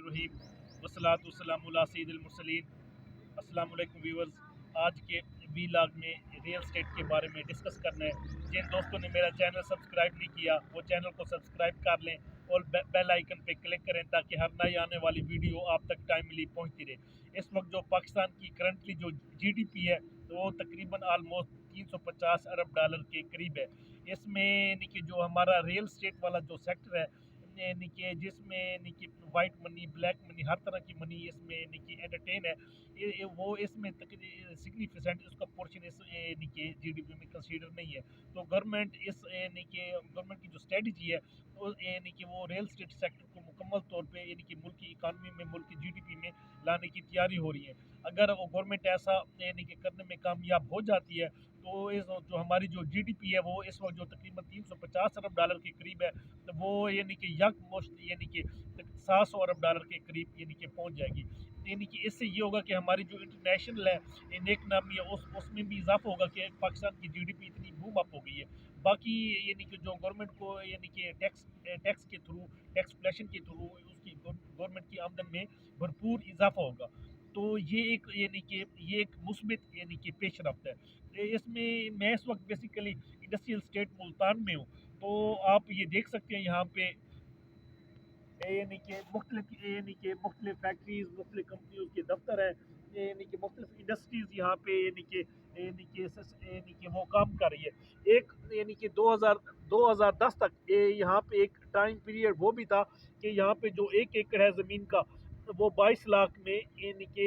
الرحیم والصلاۃ والسلام علی سید المرسلین۔ السلام علیکم ویورز، آج کے ویلاگ میں ریئل اسٹیٹ کے بارے میں ڈسکس کرنا ہے۔ جن دوستوں نے میرا چینل سبسکرائب نہیں کیا وہ چینل کو سبسکرائب کر لیں اور بیل آئیکن پہ کلک کریں تاکہ ہر نئی آنے والی ویڈیو آپ تک ٹائملی پہنچتی رہے۔ اس وقت جو پاکستان کی کرنٹلی جو جی ڈی پی ہے وہ تقریباً آلموسٹ 350 ارب ڈالر کے قریب ہے۔ اس میں یعنی کہ جو ہمارا ریئل اسٹیٹ والا جو سیکٹر ہے یعنی کہ جس میں یعنی کہ وائٹ منی، بلیک منی، ہر طرح کی منی اس میں یعنی کہ انٹرٹین ہے، وہ اس میں سگنیفیسنٹ اس کا پورشن اس یعنی کہ جی ڈی پی میں کنسیڈر نہیں ہے۔ تو گورنمنٹ اس یعنی کہ گورنمنٹ کی جو اسٹریٹجی ہے یعنی کہ وہ ریئل اسٹیٹ سیکٹر کو مکمل طور پہ یعنی کہ ملکی اکانومی میں، ملکی جی ڈی پی میں لانے کی تیاری ہو رہی ہے۔ اگر وہ گورنمنٹ ایسا یعنی کہ کرنے میں کامیاب ہو جاتی ہے تو اس جو ہماری جو جی ڈی پی ہے وہ اس وقت جو تقریباً 350 ارب ڈالر کے قریب ہے، تو وہ یعنی کہ یک مشت یعنی کہ 700 ارب ڈالر کے قریب یعنی کہ پہنچ جائے گی۔ یعنی کہ اس سے یہ ہوگا کہ ہماری جو انٹرنیشنل ہے اکنامی ہے اس میں بھی اضافہ ہوگا کہ پاکستان کی جی ڈی پی اتنی بوم اپ ہو گئی ہے۔ باقی یعنی کہ جو گورنمنٹ کو یعنی کہ ٹیکس کے تھرو، ٹیکس کلیکشن کے تھرو اس کی گورنمنٹ کی آمدن میں بھرپور اضافہ ہوگا۔ تو یہ ایک یعنی کہ یہ ایک مثبت یعنی کہ پیش رفت ہے۔ اس میں اس وقت بیسیکلی انڈسٹریل اسٹیٹ ملتان میں ہوں، تو آپ یہ دیکھ سکتے ہیں یہاں پہ یعنی کہ مختلف فیکٹریز، مختلف کمپنیوں کے دفتر ہیں، یعنی کہ مختلف انڈسٹریز یہاں پہ یعنی کہ وہ کام کر رہی ہے۔ ایک یعنی کہ 2010 تک یہاں پہ ایک ٹائم پیریڈ وہ بھی تھا کہ یہاں پہ جو 1 ایکڑ ہے زمین کا وہ 22 لاکھ میں یعنی کہ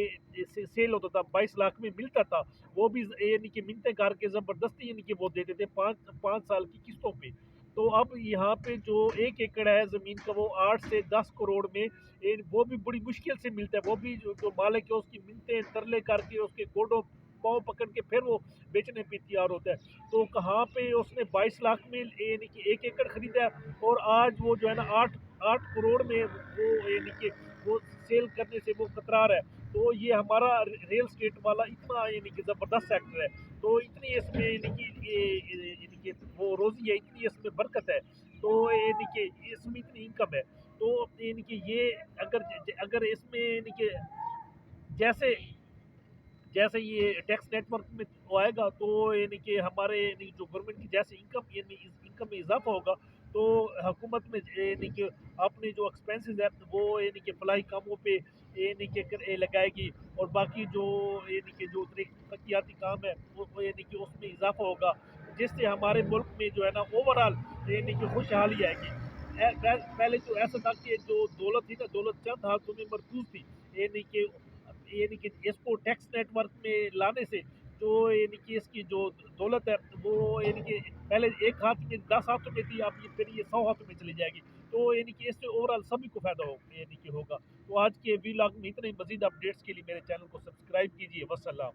سیل ہوتا تھا، 22 لاکھ میں ملتا تھا۔ وہ بھی یعنی کہ منتیں کر کے زبردستی یعنی کہ وہ دیتے تھے 5 سال کی قسطوں پہ۔ تو اب یہاں پہ جو 1 ایکڑ ہے زمین کا وہ 8 سے 10 کروڑ میں وہ بھی بڑی مشکل سے ملتا ہے۔ وہ بھی جو مالک ہے اس کی منتیں ترلے کر کے اس کے گوڈوں پاؤں پکڑ کے پھر وہ بیچنے پہ تیار ہوتا ہے۔ تو کہاں پہ اس نے 22 لاکھ میں یعنی کہ 1 ایکڑ خریدا ہے اور آج وہ جو ہے نا 8 کروڑ میں وہ یعنی کہ وہ سیل کرنے سے وہ کترا رہا ہے۔ تو یہ ہمارا ریل اسٹیٹ والا اتنا یعنی کہ زبردست سیکٹر ہے، تو اتنی اس میں یعنی کہ وہ روزی ہے، اتنی اس میں برکت ہے، تو یعنی کہ اس میں اتنی انکم ہے۔ تو یعنی کہ یہ اگر اس میں یعنی کہ جیسے یہ ٹیکس نیٹ ورک میں آئے گا تو یعنی کہ ہمارے یعنی جو گورنمنٹ کی جیسے انکم میں اضافہ ہوگا تو حکومت میں یعنی کہ اپنے جو ایکسپینسز ہے وہ یعنی کہ فلاحی کاموں پہ یعنی کہ لگائے گی، اور باقی جو یعنی کہ جو ترقیاتی کام ہے وہ یعنی کہ اس میں اضافہ ہوگا، جس سے ہمارے ملک میں جو ہے نا اوورآل یعنی کہ خوشحالی آئے گی۔ پہلے تو ایسا تھا کہ جو دولت تھی نا، دولت چند ہاتھوں میں مرکوز تھی، یعنی کہ اس کو ٹیکس نیٹ ورک میں لانے سے جو یعنی کہ اس کی جو دولت ہے وہ یعنی کہ پہلے ایک ہاتھ میں 10 ہاتھوں میں تھی، اب پھر یہ 100 ہاتھوں میں چلی جائے گی، تو یعنی کہ اس سے اوورآل سبھی کو فائدہ یعنی کہ ہوگا۔ تو آج کے ویلاگ میں اتنے مزید اپڈیٹس کے لیے میرے چینل کو سبسکرائب کیجیے۔ والسلام۔